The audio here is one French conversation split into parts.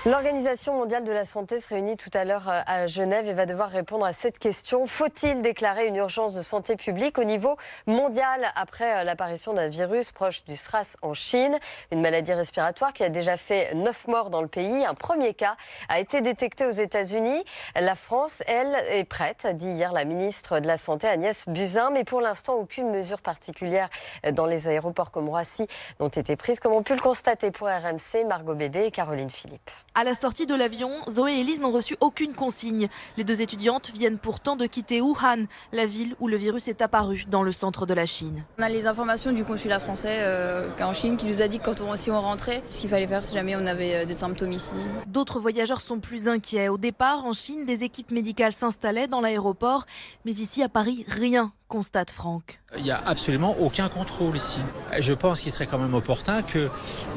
L'Organisation mondiale de la santé se réunit tout à l'heure à Genève et va devoir répondre à cette question. Faut-il déclarer une urgence de santé publique au niveau mondial après l'apparition d'un virus proche du SRAS en Chine, une maladie respiratoire qui a déjà fait 9 morts dans le pays. Un premier cas a été détecté aux États-Unis. La France, elle, est prête, a dit hier la ministre de la Santé Agnès Buzyn, mais pour l'instant, aucune mesure particulière dans les aéroports comme Roissy n'ont été prises, comme on pu le constater pour RMC, Margot Bédé et Caroline Philippe. À la sortie de l'avion, Zoé et Elise n'ont reçu aucune consigne. Les deux étudiantes viennent pourtant de quitter Wuhan, la ville où le virus est apparu dans le centre de la Chine. On a les informations du consulat français en Chine qui nous a dit que si on rentrait, ce qu'il fallait faire si jamais on avait des symptômes ici. D'autres voyageurs sont plus inquiets. Au départ, en Chine, des équipes médicales s'installaient dans l'aéroport. Mais ici, à Paris, rien, constate Franck. Il n'y a absolument aucun contrôle ici. Je pense qu'il serait quand même opportun que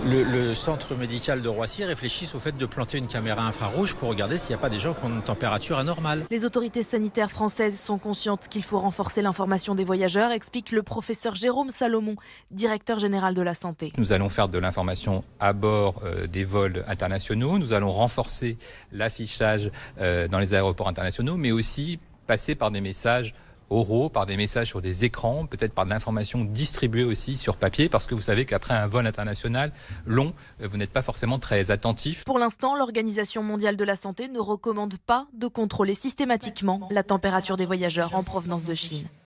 le centre médical de Roissy réfléchisse au fait de planter une caméra infrarouge pour regarder s'il n'y a pas des gens qui ont une température anormale. Les autorités sanitaires françaises sont conscientes qu'il faut renforcer l'information des voyageurs, explique le professeur Jérôme Salomon, directeur général de la santé. Nous allons faire de l'information à bord des vols internationaux. Nous allons renforcer l'affichage dans les aéroports internationaux, mais aussi passer par des messages oraux, par des messages sur des écrans, peut-être par de l'information distribuée aussi sur papier, parce que vous savez qu'après un vol international long, vous n'êtes pas forcément très attentif. Pour l'instant, l'Organisation mondiale de la santé ne recommande pas de contrôler systématiquement la température des voyageurs en provenance de Chine.